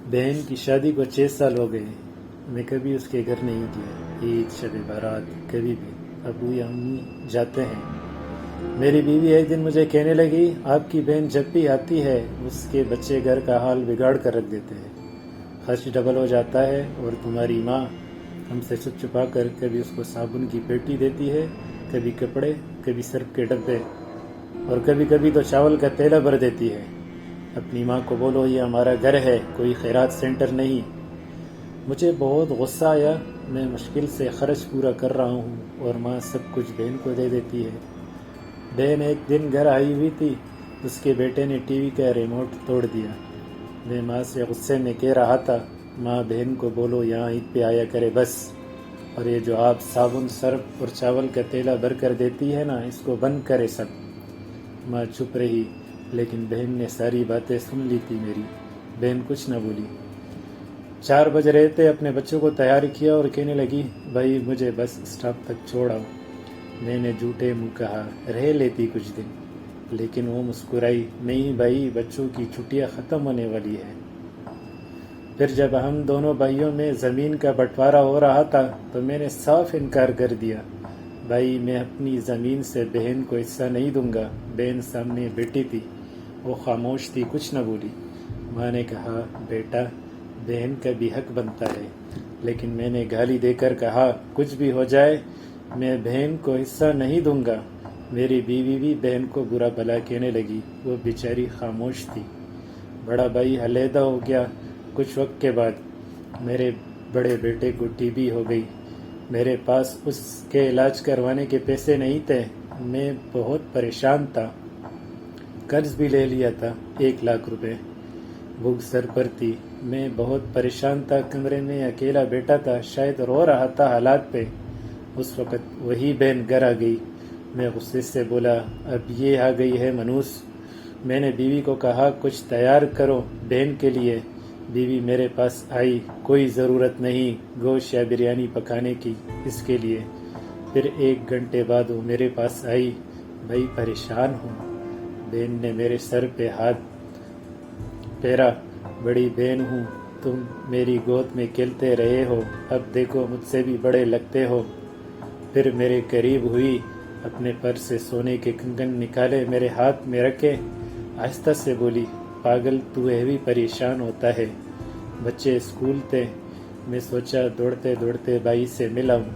बहन की शादी को 6 साल हो गए। मैं कभी उसके घर नहीं गया, ईद शब बारात कभी भी। अबू या अम्मी जाते हैं। मेरी बीवी एक दिन मुझे कहने लगी, आपकी बहन जब भी आती है उसके बच्चे घर का हाल बिगाड़ कर रख देते हैं, खर्च डबल हो जाता है। और तुम्हारी माँ हमसे छुप छुपा कर कभी उसको साबुन की पेटी देती है, कभी कपड़े, कभी सर्फ के डब्बे, और कभी कभी तो चावल का तेला भर देती है। अपनी माँ को बोलो ये हमारा घर है, कोई खैरात सेंटर नहीं। मुझे बहुत गुस्सा आया। मैं मुश्किल से खर्च पूरा कर रहा हूँ और माँ सब कुछ बहन को दे देती है। बहन एक दिन घर आई हुई थी, उसके बेटे ने टीवी का रिमोट तोड़ दिया। मैं माँ से गुस्से में कह रहा था, माँ बहन को बोलो यहाँ ईद पे आया करे बस, और ये जो आप साबुन सर्फ और चावल का तेला भर कर देती है ना, इसको बंद करे सब। माँ चुप रही, लेकिन बहन ने सारी बातें सुन ली थी मेरी। बहन कुछ न बोली। 4 बज रहे थे, अपने बच्चों को तैयार किया और कहने लगी, भाई मुझे बस स्टॉप तक छोड़ आओ। मैंने झूठे मुँह कहा, रह लेती कुछ दिन, लेकिन वो मुस्कुराई, नहीं भाई, बच्चों की छुट्टियां ख़त्म होने वाली है। फिर जब हम दोनों भाइयों में ज़मीन का बंटवारा हो रहा था तो मैंने साफ इनकार कर दिया, भाई मैं अपनी ज़मीन से बहन को हिस्सा नहीं दूंगा। बहन सामने बैठी थी, वो खामोश थी, कुछ न बोली। माँ ने कहा, बेटा बहन का भी हक बनता है। लेकिन मैंने गाली देकर कहा, कुछ भी हो जाए मैं बहन को हिस्सा नहीं दूंगा। मेरी बीवी भी बहन को बुरा भला कहने लगी। वो बेचारी खामोश थी। बड़ा भाई अलहदा हो गया। कुछ वक्त के बाद मेरे बड़े बेटे को टीबी हो गई। मेरे पास उसके इलाज करवाने के पैसे नहीं थे। मैं बहुत परेशान था, कर्ज भी ले लिया था 1 लाख रुपए। भूख सर पर थी। मैं बहुत परेशान था, कमरे में अकेला बैठा था, शायद रो रहा था हालात पे। उस वक़्त वही बहन घर आ गई। मैं गुस्से से बोला, अब ये आ गई है मनूस। मैंने बीवी को कहा, कुछ तैयार करो बहन के लिए। बीवी मेरे पास आई, कोई ज़रूरत नहीं गोश्त या बिरयानी पकाने की इसके लिए। फिर 1 घंटे बाद वो मेरे पास आई, भाई परेशान हूँ। बहन ने मेरे सर पे हाथ फेरा, बड़ी बहन हूँ, तुम मेरी गोद में खेलते रहे हो, अब देखो मुझसे भी बड़े लगते हो। फिर मेरे करीब हुई, अपने पर्स से सोने के कंगन निकाले, मेरे हाथ में रखे, आहिस्ता से बोली, पागल तू भी परेशान होता है। बच्चे स्कूल थे। मैं सोचा दौड़ते दौड़ते भाई से मिला हूँ,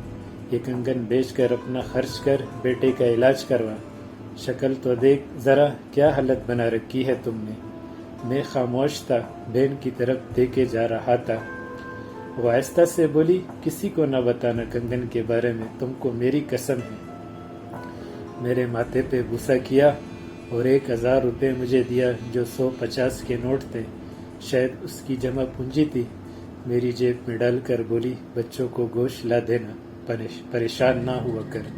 ये कंगन बेचकर अपना खर्च कर बेटे का इलाज करवा। शक्ल तो देख ज़रा, क्या हालत बना रखी है तुमने। मैं खामोश था, बहन की तरफ देखे जा रहा था। वो आहिस्ता से बोली, किसी को न बताना कंगन के बारे में, तुमको मेरी कसम है। मेरे माथे पे बुसा किया और 1,000 रुपये मुझे दिया, जो 150 के नोट थे, शायद उसकी जमा पूंजी थी। मेरी जेब में डालकर बोली, बच्चों को गोश्त ला देना, परेशान ना हुआ कर।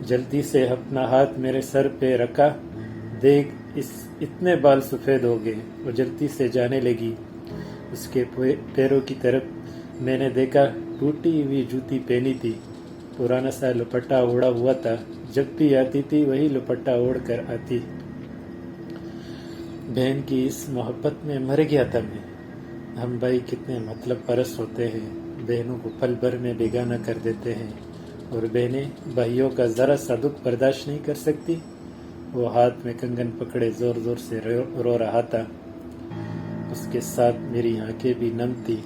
जल्दी से अपना हाथ मेरे सर पे रखा, देख इतने बाल सफ़ेद हो गए। वो जल्दी से जाने लगी। उसके पैरों की तरफ मैंने देखा, टूटी हुई जूती पहनी थी, पुराना सा दुपट्टा ओढ़ा हुआ था। जब भी आती थी वही दुपट्टा ओढ़ कर आती। बहन की इस मोहब्बत में मर गया था मैं। हम भाई कितने मतलब परस होते हैं, बहनों को पल भर में बेगाना कर देते हैं, और बहनें भाइयों का ज़रा सा दुख बर्दाश्त नहीं कर सकती। वो हाथ में कंगन पकड़े ज़ोर ज़ोर से रो रहा था। उसके साथ मेरी आंखें भी नम थी।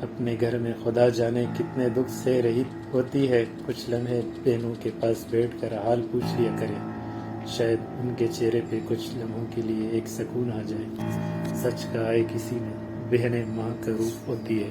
अपने घर में खुदा जाने कितने दुख से रही होती है। कुछ लम्हे बहनों के पास बैठकर हाल पूछ लिया करें, शायद उनके चेहरे पे कुछ लम्हों के लिए एक सुकून आ जाए। सच कहा है किसी ने, बहनें माँ का रूप होती है।